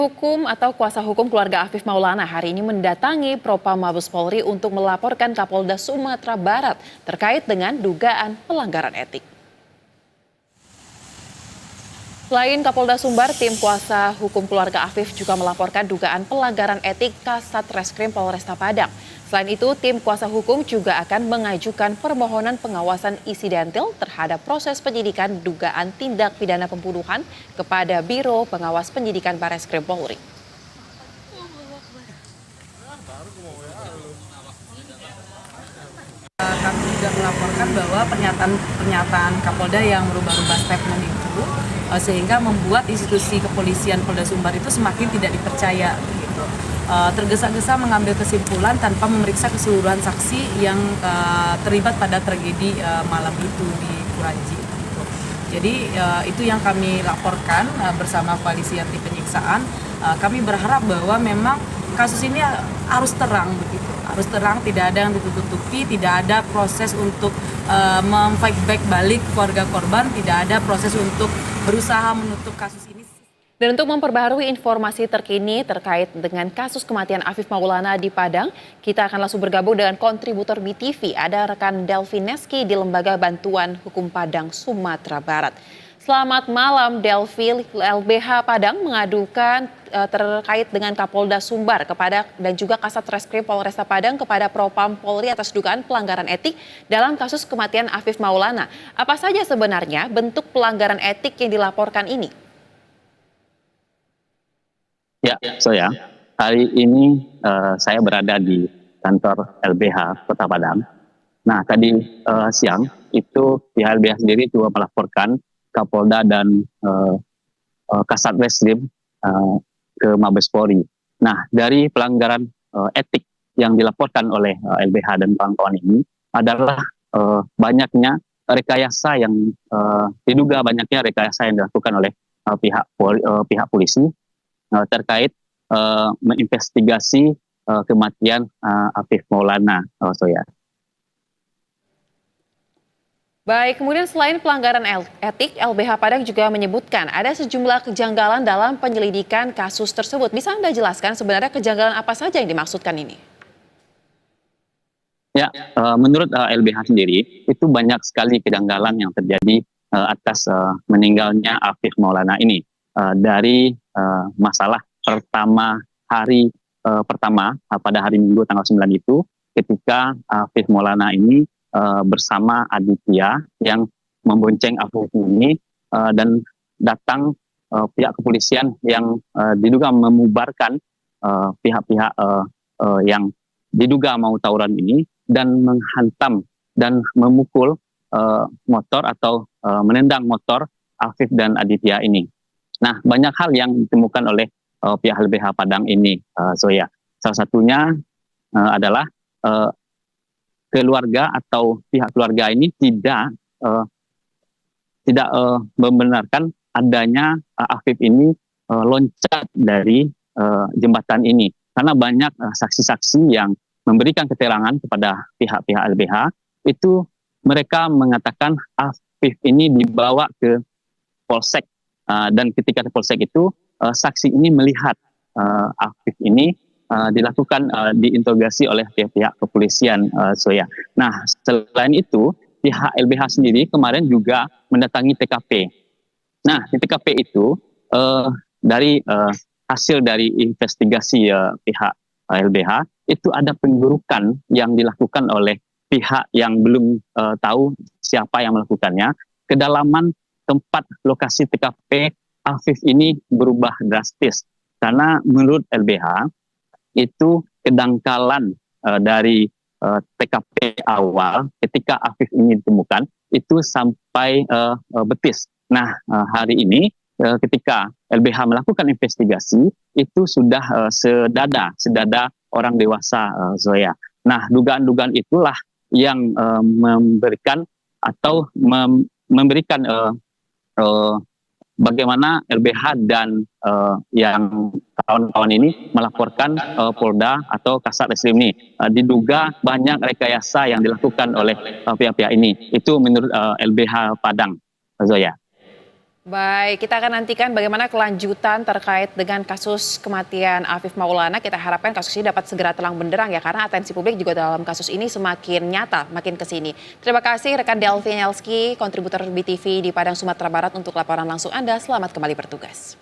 Hukum atau kuasa hukum keluarga Afif Maulana hari ini mendatangi Propam Mabes Polri untuk melaporkan Kapolda Sumatera Barat terkait dengan dugaan pelanggaran etik. Selain Kapolda Sumbar, tim kuasa hukum keluarga Afif juga melaporkan dugaan pelanggaran etik Kasat Reskrim Polresta Padang. Selain itu, tim kuasa hukum juga akan mengajukan permohonan pengawasan insidentil terhadap proses penyidikan dugaan tindak pidana pembunuhan kepada Biro Pengawas Penyidikan Barreskrim Polri. Kami juga melaporkan bahwa pernyataan Kapolda yang merubah-rubah statement itu sehingga membuat institusi kepolisian Polda Sumbar itu semakin tidak dipercaya. Gitu. Tergesa-gesa mengambil kesimpulan tanpa memeriksa keseluruhan saksi yang terlibat pada tragedi malam itu di Kuranji. Gitu. Jadi itu yang kami laporkan bersama koalisi anti penyiksaan. Kami berharap bahwa memang kasus ini harus terang begitu. Harus terang, tidak ada yang ditutupi, tidak ada proses untuk memfight back balik keluarga korban, tidak ada proses untuk berusaha menutup kasus ini. Dan untuk memperbaharui informasi terkini terkait dengan kasus kematian Afif Maulana di Padang, kita akan langsung bergabung dengan kontributor BTV, ada rekan Delvin Neski di Lembaga Bantuan Hukum Padang, Sumatera Barat. Selamat malam Delvin, LBH Padang mengadukan terkait dengan Kapolda Sumbar dan juga Kasat Reskrim Polresta Padang kepada Propam Polri atas dugaan pelanggaran etik dalam kasus kematian Afif Maulana. Apa saja sebenarnya bentuk pelanggaran etik yang dilaporkan ini? Ya, hari ini saya berada di kantor LBH Kota Padang. Nah, tadi siang itu pihak LBH sendiri juga melaporkan Kapolda dan Kasat Reskrim ke Mabes Polri. Nah, dari pelanggaran etik yang dilaporkan oleh LBH dan kawan-kawan ini adalah banyaknya rekayasa yang diduga banyaknya rekayasa yang dilakukan oleh pihak polisi terkait menginvestigasi kematian Afif Maulana. Baik, kemudian selain pelanggaran etik, LBH Padang juga menyebutkan ada sejumlah kejanggalan dalam penyelidikan kasus tersebut. Bisa Anda jelaskan sebenarnya kejanggalan apa saja yang dimaksudkan ini? Ya, menurut LBH sendiri, itu banyak sekali kejanggalan yang terjadi atas meninggalnya Afif Maulana ini. Dari masalah hari pertama pada hari Minggu tanggal 9 itu, ketika Afif Maulana ini bersama Aditya yang membonceng Afif ini dan datang pihak kepolisian yang diduga memubarkan pihak-pihak yang diduga mau tawuran ini dan menghantam dan memukul motor atau menendang motor Afif dan Aditya ini. Nah, banyak hal yang ditemukan oleh pihak LBH Padang ini, Salah satunya adalah keluarga atau pihak keluarga ini tidak membenarkan adanya Afif ini loncat dari jembatan ini, karena banyak saksi-saksi yang memberikan keterangan kepada pihak-pihak LBH itu mereka mengatakan Afif ini dibawa ke Polsek dan ketika di Polsek itu saksi ini melihat Afif ini dilakukan diinterogasi oleh pihak kepolisian. Nah, selain itu pihak LBH sendiri kemarin juga mendatangi TKP. Nah, di TKP itu dari hasil dari investigasi pihak LBH itu ada penggerukan yang dilakukan oleh pihak yang belum tahu siapa yang melakukannya. Kedalaman tempat lokasi TKP Afif ini berubah drastis karena menurut LBH itu kedangkalan dari TKP awal ketika Afif ini ditemukan itu sampai betis. Nah, hari ini ketika LBH melakukan investigasi itu sudah sedada orang dewasa, Zoya. Nah, dugaan-dugaan itulah yang memberikan atau memberikan bagaimana LBH dan yang kawan-kawan ini melaporkan Polda atau Kasat Reskrim ini. Diduga banyak rekayasa yang dilakukan oleh pihak-pihak ini. Itu menurut LBH Padang, Zoya. Baik, kita akan nantikan bagaimana kelanjutan terkait dengan kasus kematian Afif Maulana. Kita harapkan kasus ini dapat segera terang benderang ya, karena atensi publik juga dalam kasus ini semakin nyata, makin ke sini. Terima kasih rekan Delvi Nelski, kontributor BTV di Padang, Sumatera Barat untuk laporan langsung Anda. Selamat kembali bertugas.